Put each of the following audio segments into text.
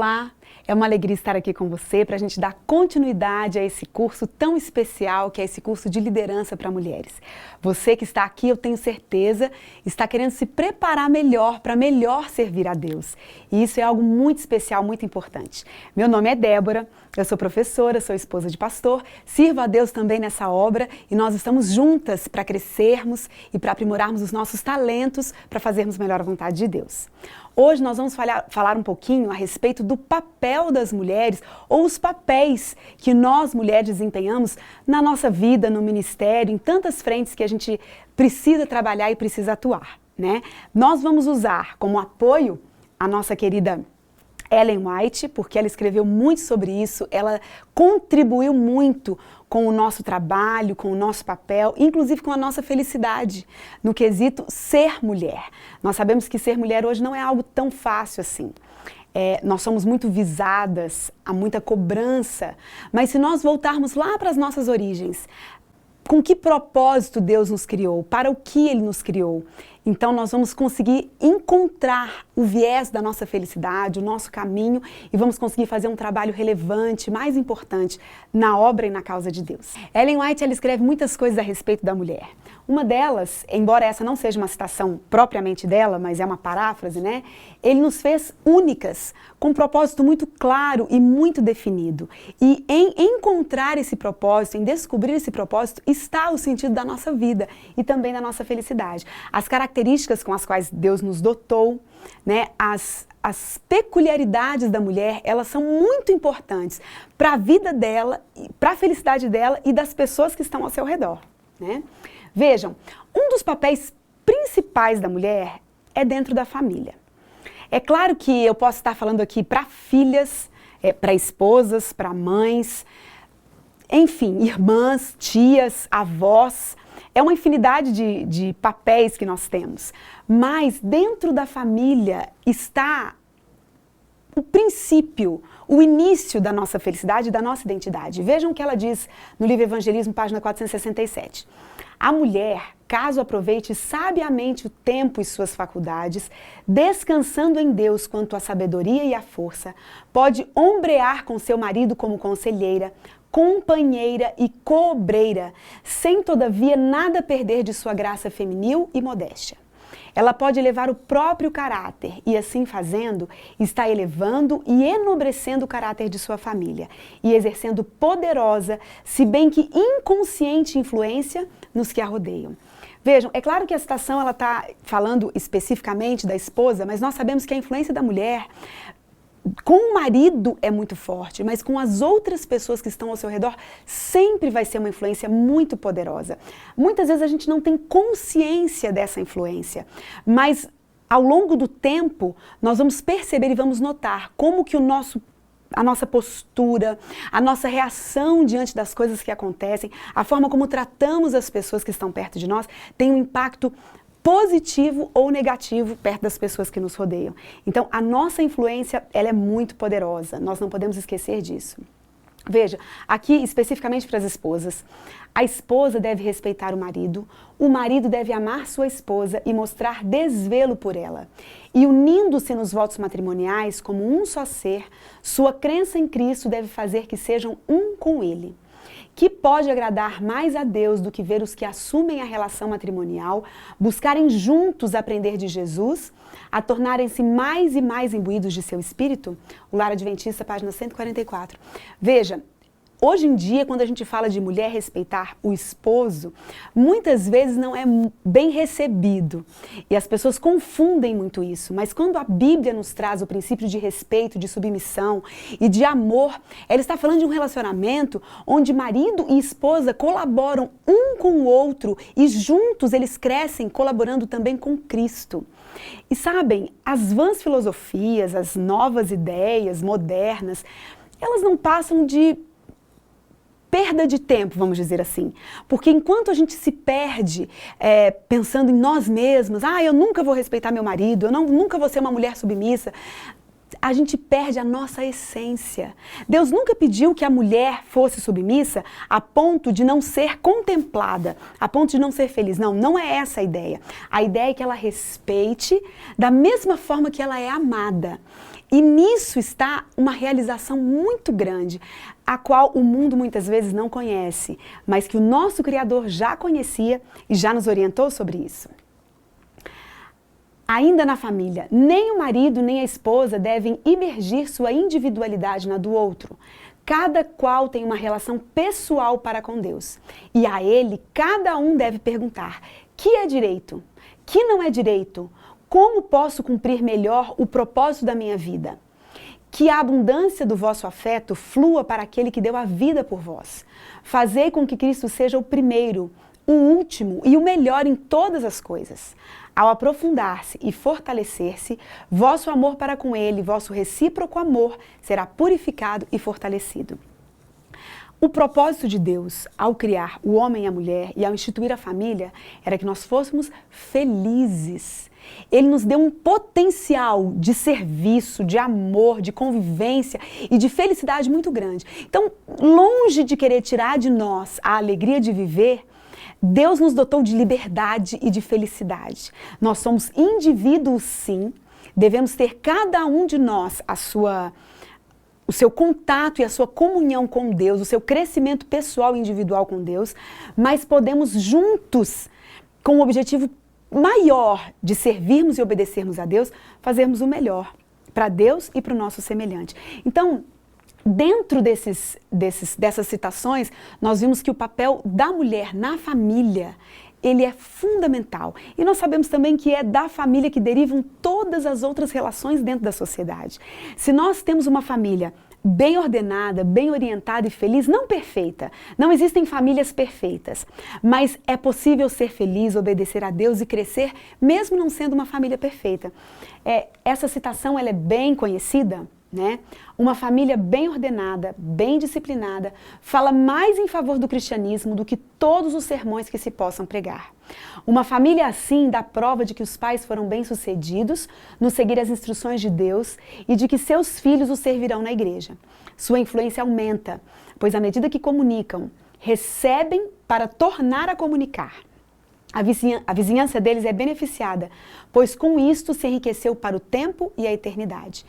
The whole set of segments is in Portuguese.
Olá, é uma alegria estar aqui com você para a gente dar continuidade a esse curso tão especial que é esse curso de liderança para mulheres. Você que está aqui, eu tenho certeza, está querendo se preparar melhor para melhor servir a Deus. E isso é algo muito especial, muito importante. Meu nome é Débora, eu sou professora, sou esposa de pastor, sirvo a Deus também nessa obra e nós estamos juntas para crescermos e para aprimorarmos os nossos talentos para fazermos melhor a vontade de Deus. Hoje nós vamos falar um pouquinho a respeito do papel das mulheres ou os papéis que nós mulheres desempenhamos na nossa vida, no ministério, em tantas frentes que a gente precisa trabalhar e precisa atuar, né? Nós vamos usar como apoio a nossa querida Ellen White, porque ela escreveu muito sobre isso, ela contribuiu muito com o nosso trabalho, com o nosso papel, inclusive com a nossa felicidade, no quesito ser mulher. Nós sabemos que ser mulher hoje não é algo tão fácil assim. Nós somos muito visadas, há muita cobrança, mas se nós voltarmos lá para as nossas origens, com que propósito Deus nos criou, para o que Ele nos criou, então nós vamos conseguir encontrar o viés da nossa felicidade, o nosso caminho e vamos conseguir fazer um trabalho relevante, mais importante, na obra e na causa de Deus. Ellen White, ela escreve muitas coisas a respeito da mulher. Uma delas, embora essa não seja uma citação propriamente dela, mas é uma paráfrase, né? Ele nos fez únicas, com um propósito muito claro e muito definido. E em encontrar esse propósito, em descobrir esse propósito, está o sentido da nossa vida e também da nossa felicidade. As características com as quais Deus nos dotou, né? As peculiaridades da mulher, elas são muito importantes para a vida dela, para a felicidade dela e das pessoas que estão ao seu redor, né? Vejam, um dos papéis principais da mulher é dentro da família. É claro que eu posso estar falando aqui para filhas, para esposas, para mães, enfim, irmãs, tias, avós. É uma infinidade de papéis que nós temos. Mas dentro da família está o princípio, o início da nossa felicidade e da nossa identidade. Vejam o que ela diz no livro Evangelismo, página 467. A mulher, caso aproveite sabiamente o tempo e suas faculdades, descansando em Deus quanto à sabedoria e à força, pode ombrear com seu marido como conselheira, companheira e coobreira, sem todavia nada perder de sua graça feminil e modéstia. Ela pode elevar o próprio caráter e, assim fazendo, está elevando e enobrecendo o caráter de sua família e exercendo poderosa, se bem que inconsciente influência nos que a rodeiam. Vejam, é claro que a citação ela está falando especificamente da esposa, mas nós sabemos que a influência da mulher com o marido é muito forte, mas com as outras pessoas que estão ao seu redor sempre vai ser uma influência muito poderosa. Muitas vezes a gente não tem consciência dessa influência, mas ao longo do tempo nós vamos perceber e vamos notar como que a nossa postura, a nossa reação diante das coisas que acontecem, a forma como tratamos as pessoas que estão perto de nós tem um impacto positivo ou negativo perto das pessoas que nos rodeiam. Então, a nossa influência, ela é muito poderosa. Nós não podemos esquecer disso. Veja, aqui especificamente para as esposas. A esposa deve respeitar o marido deve amar sua esposa e mostrar desvelo por ela. E unindo-se nos votos matrimoniais como um só ser, sua crença em Cristo deve fazer que sejam um com Ele. Que pode agradar mais a Deus do que ver os que assumem a relação matrimonial, buscarem juntos aprender de Jesus, a tornarem-se mais e mais imbuídos de seu espírito? O Lar Adventista, página 144. Veja, hoje em dia, quando a gente fala de mulher respeitar o esposo, muitas vezes não é bem recebido. E as pessoas confundem muito isso. Mas quando a Bíblia nos traz o princípio de respeito, de submissão e de amor, ela está falando de um relacionamento onde marido e esposa colaboram um com o outro e juntos eles crescem colaborando também com Cristo. E sabem, as vãs filosofias, as novas ideias modernas, elas não passam de perda de tempo, vamos dizer assim. Porque enquanto a gente se perde pensando em nós mesmos, eu nunca vou respeitar meu marido, nunca vou ser uma mulher submissa, a gente perde a nossa essência. Deus nunca pediu que a mulher fosse submissa a ponto de não ser contemplada, a ponto de não ser feliz. Não, não é essa a ideia. A ideia é que ela respeite da mesma forma que ela é amada. E nisso está uma realização muito grande, a qual o mundo muitas vezes não conhece, mas que o nosso Criador já conhecia e já nos orientou sobre isso. Ainda na família, nem o marido nem a esposa devem imergir sua individualidade na do outro. Cada qual tem uma relação pessoal para com Deus. E a ele, cada um deve perguntar: que é direito? Que não é direito? Como posso cumprir melhor o propósito da minha vida? Que a abundância do vosso afeto flua para aquele que deu a vida por vós. Fazei com que Cristo seja o primeiro, o último e o melhor em todas as coisas. Ao aprofundar-se e fortalecer-se, vosso amor para com ele, vosso recíproco amor, será purificado e fortalecido. O propósito de Deus, ao criar o homem e a mulher e ao instituir a família, era que nós fôssemos felizes. Ele nos deu um potencial de serviço, de amor, de convivência e de felicidade muito grande. Então, longe de querer tirar de nós a alegria de viver, Deus nos dotou de liberdade e de felicidade. Nós somos indivíduos, sim, devemos ter cada um de nós o seu contato e a sua comunhão com Deus, o seu crescimento pessoal e individual com Deus, mas podemos juntos, com o objetivo maior de servirmos e obedecermos a Deus, fazermos o melhor para Deus e para o nosso semelhante. Então, dentro dessas citações, nós vimos que o papel da mulher na família, ele é fundamental. E nós sabemos também que é da família que derivam todas as outras relações dentro da sociedade. Se nós temos uma família bem ordenada, bem orientada e feliz, não perfeita, não existem famílias perfeitas, mas é possível ser feliz, obedecer a Deus e crescer, mesmo não sendo uma família perfeita. Essa citação ela é bem conhecida, né? Uma família bem ordenada, bem disciplinada, fala mais em favor do cristianismo do que todos os sermões que se possam pregar. Uma família assim dá prova de que os pais foram bem-sucedidos no seguir as instruções de Deus e de que seus filhos os servirão na igreja. Sua influência aumenta, pois à medida que comunicam, recebem para tornar a comunicar. A vizinhança deles é beneficiada, pois com isto se enriqueceu para o tempo e a eternidade.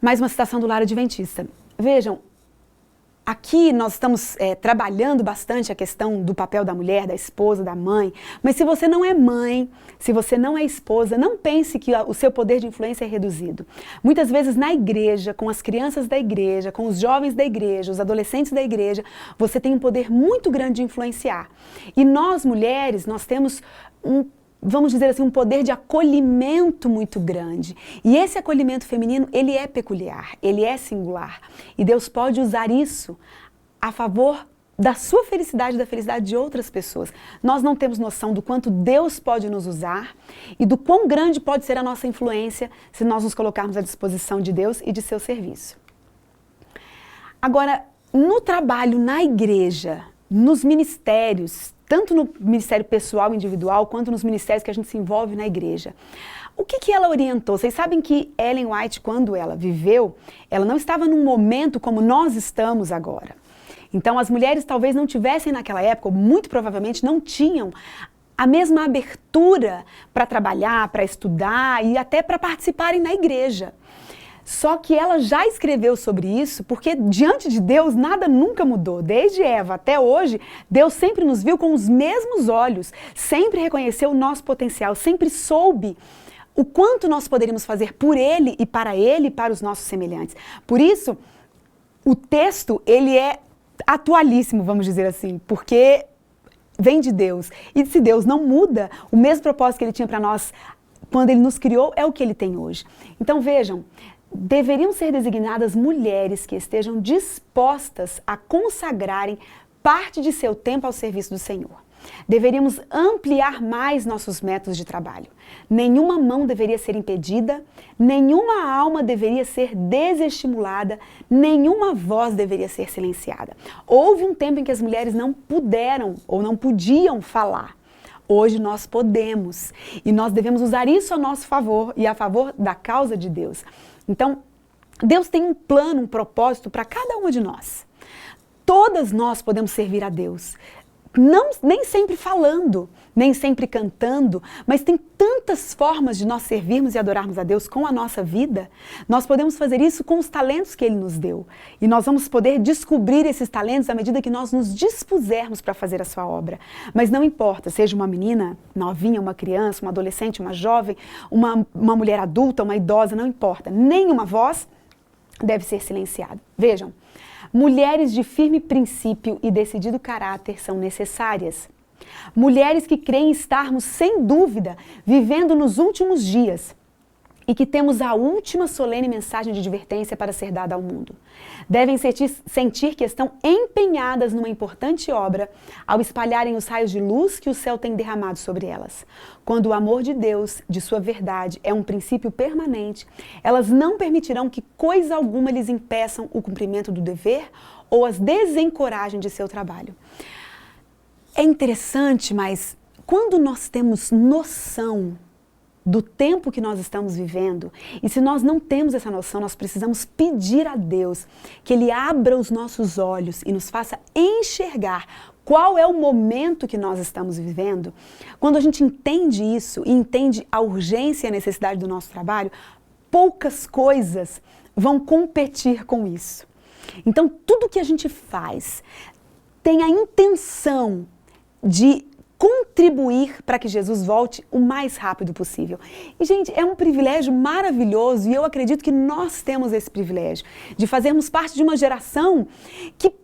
Mais uma citação do Lar Adventista. Vejam, aqui nós estamos trabalhando bastante a questão do papel da mulher, da esposa, da mãe, mas se você não é mãe, se você não é esposa, não pense que o seu poder de influência é reduzido. Muitas vezes na igreja, com as crianças da igreja, com os jovens da igreja, os adolescentes da igreja, você tem um poder muito grande de influenciar. E nós mulheres, nós temos vamos dizer assim, um poder de acolhimento muito grande. E esse acolhimento feminino, ele é peculiar, ele é singular. E Deus pode usar isso a favor da sua felicidade e da felicidade de outras pessoas. Nós não temos noção do quanto Deus pode nos usar e do quão grande pode ser a nossa influência se nós nos colocarmos à disposição de Deus e de seu serviço. Agora, no trabalho na igreja, nos ministérios, tanto no ministério pessoal, individual, quanto nos ministérios que a gente se envolve na igreja. O que ela orientou? Vocês sabem que Ellen White, quando ela viveu, ela não estava num momento como nós estamos agora. Então, as mulheres talvez não tivessem naquela época, ou muito provavelmente não tinham, a mesma abertura para trabalhar, para estudar e até para participarem na igreja. Só que ela já escreveu sobre isso porque diante de Deus nada nunca mudou. Desde Eva até hoje, Deus sempre nos viu com os mesmos olhos, sempre reconheceu o nosso potencial, sempre soube o quanto nós poderíamos fazer por Ele e para os nossos semelhantes. Por isso, o texto, ele é atualíssimo, vamos dizer assim, porque vem de Deus. E se Deus não muda, o mesmo propósito que Ele tinha para nós quando Ele nos criou é o que Ele tem hoje. Então vejam, deveriam ser designadas mulheres que estejam dispostas a consagrarem parte de seu tempo ao serviço do Senhor. Deveríamos ampliar mais nossos métodos de trabalho. Nenhuma mão deveria ser impedida, nenhuma alma deveria ser desestimulada, nenhuma voz deveria ser silenciada. Houve um tempo em que as mulheres não puderam ou não podiam falar. Hoje nós podemos e nós devemos usar isso a nosso favor e a favor da causa de Deus. Então, Deus tem um plano, um propósito para cada uma de nós. Todas nós podemos servir a Deus. nem sempre falando, nem sempre cantando, mas tem tantas formas de nós servirmos e adorarmos a Deus com a nossa vida. Nós podemos fazer isso com os talentos que Ele nos deu. E nós vamos poder descobrir esses talentos à medida que nós nos dispusermos para fazer a sua obra. Mas não importa, seja uma menina novinha, uma criança, uma adolescente, uma jovem, uma mulher adulta, uma idosa, não importa. Nenhuma voz deve ser silenciada. Vejam, mulheres de firme princípio e decidido caráter são necessárias. Mulheres que creem estarmos, sem dúvida, vivendo nos últimos dias e que temos a última solene mensagem de advertência para ser dada ao mundo. Devem sentir que estão empenhadas numa importante obra ao espalharem os raios de luz que o céu tem derramado sobre elas. Quando o amor de Deus, de sua verdade, é um princípio permanente, elas não permitirão que coisa alguma lhes impeçam o cumprimento do dever ou as desencorajem de seu trabalho. É interessante, mas quando nós temos noção do tempo que nós estamos vivendo, e se nós não temos essa noção, nós precisamos pedir a Deus que Ele abra os nossos olhos e nos faça enxergar qual é o momento que nós estamos vivendo. Quando a gente entende isso e entende a urgência e a necessidade do nosso trabalho, poucas coisas vão competir com isso. Então, tudo que a gente faz tem a intenção de contribuir para que Jesus volte o mais rápido possível. E, gente, é um privilégio maravilhoso e eu acredito que nós temos esse privilégio de fazermos parte de uma geração que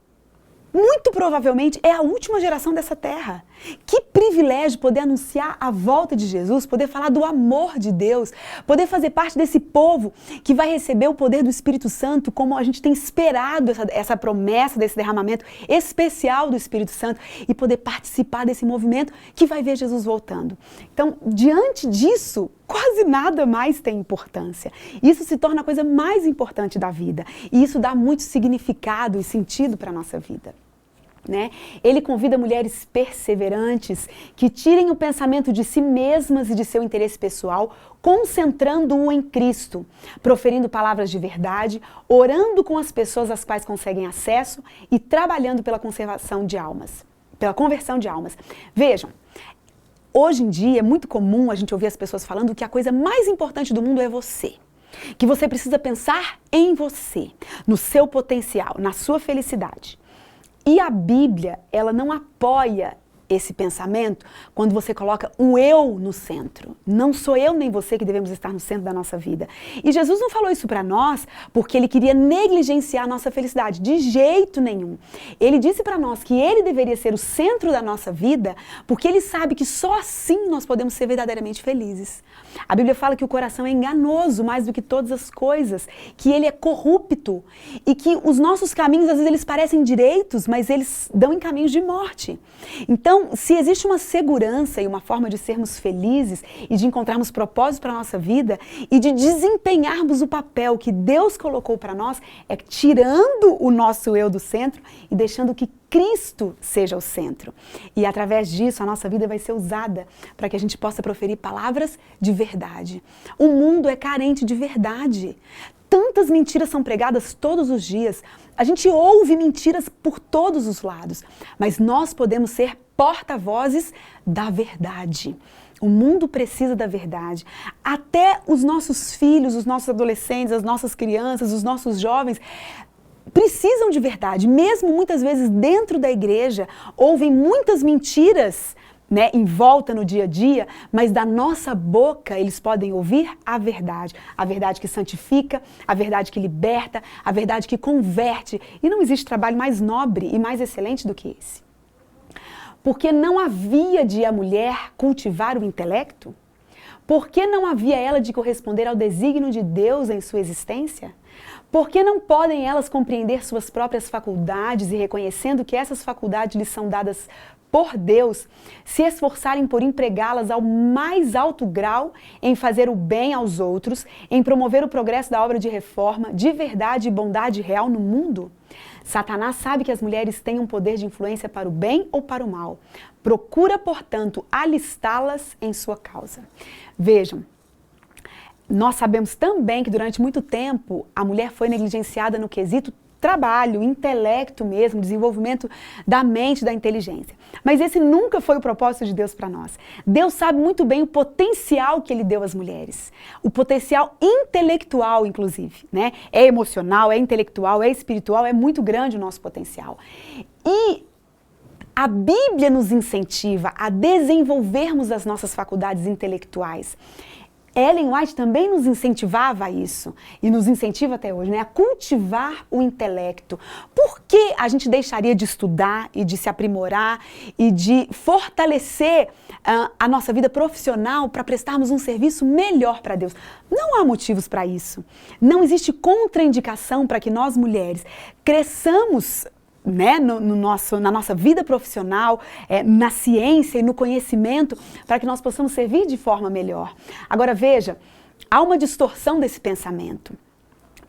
muito provavelmente é a última geração dessa terra. Que privilégio poder anunciar a volta de Jesus, poder falar do amor de Deus, poder fazer parte desse povo que vai receber o poder do Espírito Santo, como a gente tem esperado essa promessa desse derramamento especial do Espírito Santo e poder participar desse movimento que vai ver Jesus voltando. Então, diante disso, quase nada mais tem importância. Isso se torna a coisa mais importante da vida e isso dá muito significado e sentido para a nossa vida. Né? Ele convida mulheres perseverantes que tirem o pensamento de si mesmas e de seu interesse pessoal, concentrando-o em Cristo, proferindo palavras de verdade, orando com as pessoas às quais conseguem acesso e trabalhando pela conversão de almas. Vejam, hoje em dia é muito comum a gente ouvir as pessoas falando que a coisa mais importante do mundo é você. Que você precisa pensar em você, no seu potencial, na sua felicidade. E a Bíblia, ela não apoia esse pensamento quando você coloca o eu no centro. Não sou eu nem você que devemos estar no centro da nossa vida. E Jesus não falou isso para nós porque Ele queria negligenciar a nossa felicidade, de jeito nenhum. Ele disse para nós que Ele deveria ser o centro da nossa vida porque Ele sabe que só assim nós podemos ser verdadeiramente felizes. A Bíblia fala que o coração é enganoso mais do que todas as coisas, que ele é corrupto e que os nossos caminhos às vezes eles parecem direitos, mas eles dão em caminhos de morte. Então, se existe uma segurança e uma forma de sermos felizes e de encontrarmos propósito para a nossa vida e de desempenharmos o papel que Deus colocou para nós, é tirando o nosso eu do centro e deixando que Cristo seja o centro. E através disso a nossa vida vai ser usada para que a gente possa proferir palavras de verdade. O mundo é carente de verdade. Tantas mentiras são pregadas todos os dias. A gente ouve mentiras por todos os lados. Mas nós podemos ser porta-vozes da verdade. O mundo precisa da verdade. Até os nossos filhos, os nossos adolescentes, as nossas crianças, os nossos jovens precisam de verdade. Mesmo muitas vezes dentro da igreja, ouvem muitas mentiras, né, em volta no dia a dia, mas da nossa boca eles podem ouvir a verdade que santifica, a verdade que liberta, a verdade que converte. E não existe trabalho mais nobre e mais excelente do que esse. Porque não havia de a mulher cultivar o intelecto? Por que não havia ela de corresponder ao desígnio de Deus em sua existência? Por que não podem elas compreender suas próprias faculdades e, reconhecendo que essas faculdades lhes são dadas por Deus, se esforçarem por empregá-las ao mais alto grau em fazer o bem aos outros, em promover o progresso da obra de reforma, de verdade e bondade real no mundo? Satanás sabe que as mulheres têm um poder de influência para o bem ou para o mal. Procura, portanto, alistá-las em sua causa. Vejam, nós sabemos também que durante muito tempo a mulher foi negligenciada no quesito trabalho, intelecto mesmo, desenvolvimento da mente, da inteligência. Mas esse nunca foi o propósito de Deus para nós. Deus sabe muito bem o potencial que Ele deu às mulheres. O potencial intelectual, inclusive, né? É emocional, é intelectual, é espiritual, é muito grande o nosso potencial. E a Bíblia nos incentiva a desenvolvermos as nossas faculdades intelectuais. Ellen White também nos incentivava a isso, e nos incentiva até hoje, né, a cultivar o intelecto. Por que a gente deixaria de estudar e de se aprimorar e de fortalecer a nossa vida profissional para prestarmos um serviço melhor para Deus? Não há motivos para isso. Não existe contraindicação para que nós mulheres cresçamos, né, na nossa vida profissional, na ciência e no conhecimento, para que nós possamos servir de forma melhor. Agora veja, há uma distorção desse pensamento,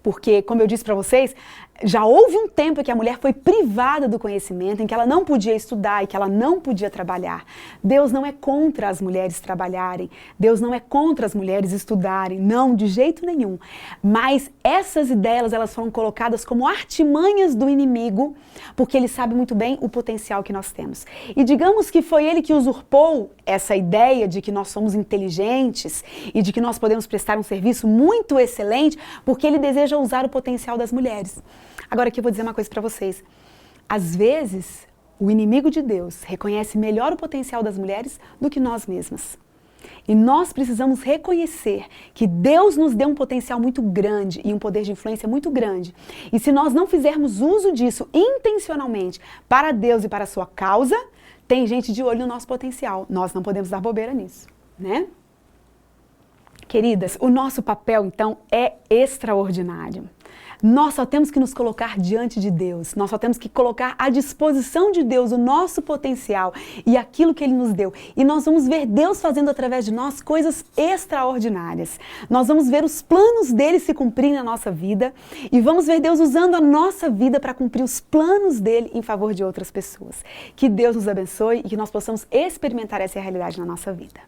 porque, como eu disse para vocês, já houve um tempo em que a mulher foi privada do conhecimento, em que ela não podia estudar e que ela não podia trabalhar. Deus não é contra as mulheres trabalharem, Deus não é contra as mulheres estudarem, não, de jeito nenhum. Mas essas ideias, elas foram colocadas como artimanhas do inimigo, porque ele sabe muito bem o potencial que nós temos. E digamos que foi ele que usurpou essa ideia de que nós somos inteligentes e de que nós podemos prestar um serviço muito excelente, porque ele deseja usar o potencial das mulheres. Agora aqui eu vou dizer uma coisa para vocês. Às vezes, o inimigo de Deus reconhece melhor o potencial das mulheres do que nós mesmas. E nós precisamos reconhecer que Deus nos deu um potencial muito grande e um poder de influência muito grande. E se nós não fizermos uso disso intencionalmente para Deus e para a sua causa, tem gente de olho no nosso potencial. Nós não podemos dar bobeira nisso, né? Queridas, o nosso papel, então, é extraordinário. Nós só temos que nos colocar diante de Deus, nós só temos que colocar à disposição de Deus o nosso potencial e aquilo que Ele nos deu. E nós vamos ver Deus fazendo através de nós coisas extraordinárias. Nós vamos ver os planos dEle se cumprirem na nossa vida e vamos ver Deus usando a nossa vida para cumprir os planos dEle em favor de outras pessoas. Que Deus nos abençoe e que nós possamos experimentar essa realidade na nossa vida.